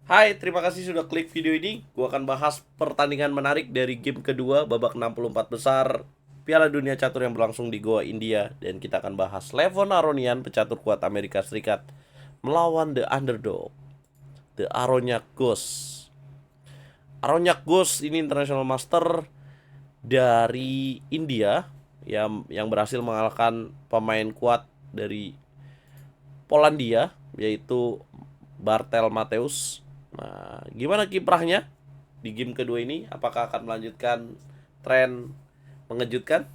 Hai, terima kasih sudah klik video ini. Gua akan bahas pertandingan menarik dari game kedua babak 64 besar Piala Dunia Catur yang berlangsung di Goa, India. Dan kita akan bahas Levon Aronian, pecatur kuat Amerika Serikat, melawan The Underdog, The Aroniak Ghost. Aroniak Ghost ini International Master dari India yang berhasil mengalahkan pemain kuat dari Polandia, yaitu Bartel Mateus. Nah, gimana kiprahnya di game kedua ini? Apakah akan melanjutkan tren mengejutkan?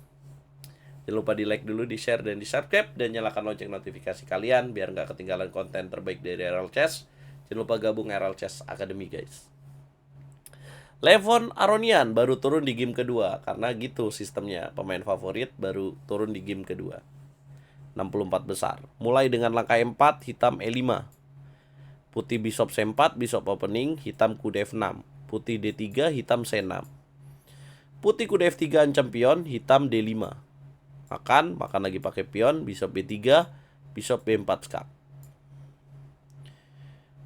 Jangan lupa di like dulu, di share, dan di subscribe. Dan nyalakan lonceng notifikasi kalian biar nggak ketinggalan konten terbaik dari RL Chess. Jangan lupa gabung RL Chess Academy guys. Levon Aronian baru turun di game kedua. Karena gitu sistemnya, pemain favorit baru turun di game kedua. 64 besar. Mulai dengan langkah 4, hitam E5. Putih bishop C4, bishop opening, hitam kuda F6. Putih D3, hitam C6. Putih kuda F3 ancam pion, hitam D5. Makan lagi pakai pion, bishop B3, bishop B4 skak.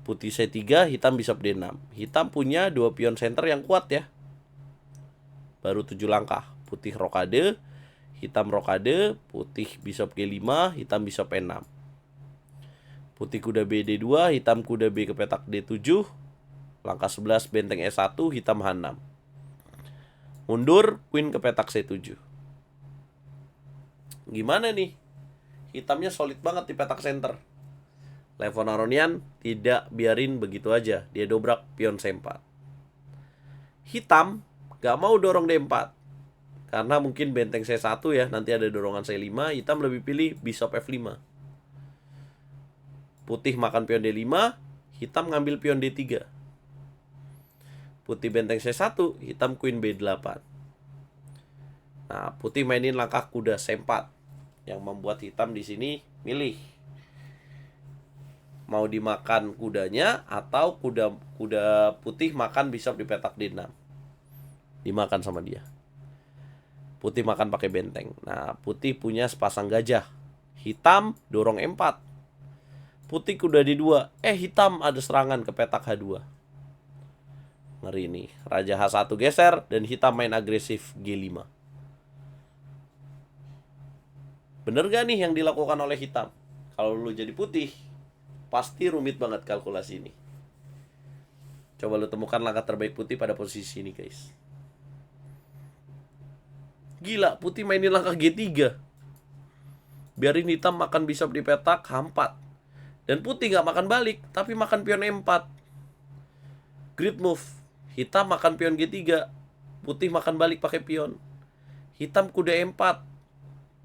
Putih C3, hitam bishop D6. Hitam punya dua pion center yang kuat ya. Baru 7 langkah. Putih rokade, hitam rokade, putih bishop G5, hitam bishop E6. Putih kuda B D2, hitam kuda B ke petak D7. Langkah 11 benteng E1, hitam H6. Mundur, queen ke petak C7. Gimana nih? Hitamnya solid banget di petak center. Levon Aronian tidak biarin begitu aja. Dia dobrak pion C4. Hitam gak mau dorong D4. Karena mungkin benteng C1 ya, nanti ada dorongan C5. Hitam lebih pilih bishop F5. Putih makan pion D5, hitam ngambil pion D3. Putih benteng C1, hitam queen B8. Nah, putih mainin langkah kuda C4 yang membuat hitam di sini milih mau dimakan kudanya atau kuda putih makan bishop di petak D6. Dimakan sama dia. Putih makan pakai benteng. Nah, putih punya sepasang gajah. Hitam dorong E4. Putih kuda D2. Hitam ada serangan ke petak H2. Ngeri nih. Raja H1 geser dan hitam main agresif G5. Bener gak nih yang dilakukan oleh hitam? Kalau lu jadi putih, pasti rumit banget kalkulasi ini. Coba lu temukan langkah terbaik putih pada posisi ini guys. Gila, putih mainin langkah G3. Biarin hitam makan bishop di petak H4. Dan putih gak makan balik, tapi makan pion E4. Great move. Hitam makan pion G3. Putih makan balik pakai pion. Hitam kuda E4.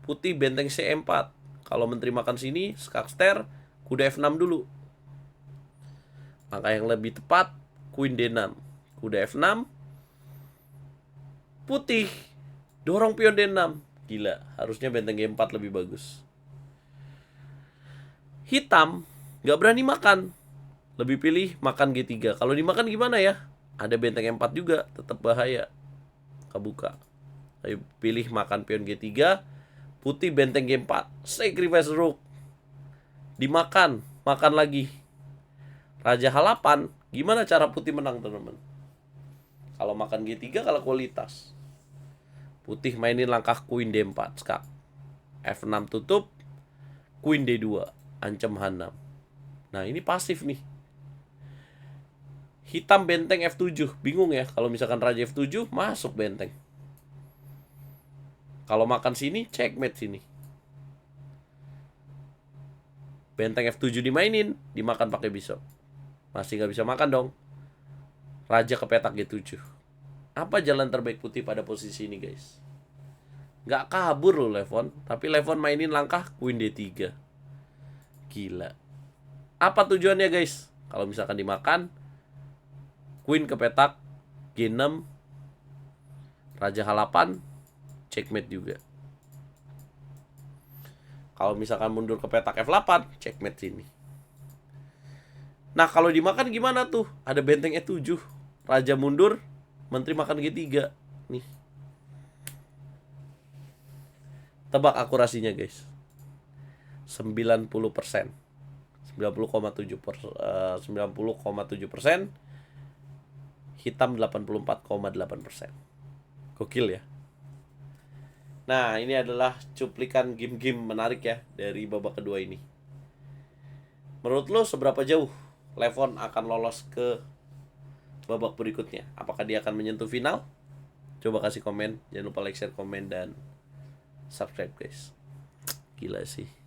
Putih benteng C4. Kalau menteri makan sini, skakster, kuda F6 dulu. Langkah yang lebih tepat, queen D6. Kuda F6. Putih dorong pion D6. Gila, harusnya benteng G4 lebih bagus. Hitam gak berani makan, lebih pilih makan G3. Kalau dimakan gimana ya? Ada benteng E4 juga, tetap bahaya. Kebuka. Lebih pilih makan pion G3. Putih benteng G4. Sacrifice rook. Dimakan, makan lagi. Raja H8. Gimana cara putih menang teman-teman? Kalau makan G3 kalah kualitas. Putih mainin langkah queen D4 skak. F6 tutup. Queen D2 ancam H6. Nah ini pasif nih. Hitam benteng F7. Bingung ya, kalau misalkan raja F7 masuk benteng. Kalau makan sini, checkmate sini. Benteng F7 dimainin, dimakan pakai bishop. Masih gak bisa makan dong. Raja ke petak G7. Apa jalan terbaik putih pada posisi ini guys? Gak kabur loh Levon. Tapi Levon mainin langkah queen D3. Gila. Apa tujuannya guys? Kalau misalkan dimakan, queen ke petak G6, raja H8, checkmate juga. Kalau misalkan mundur ke petak F8, checkmate sini. Nah kalau dimakan gimana tuh? Ada benteng E7. Raja mundur, menteri makan G3. Nih. Tebak akurasinya guys. 90%. 90,7%, hitam 84,8%. Gokil ya. Nah, ini adalah cuplikan game-game menarik ya dari babak kedua ini. Menurut lo seberapa jauh Levon akan lolos ke babak berikutnya? Apakah dia akan menyentuh final? Coba kasih komen, jangan lupa like, share, komen, dan subscribe guys. Gila sih.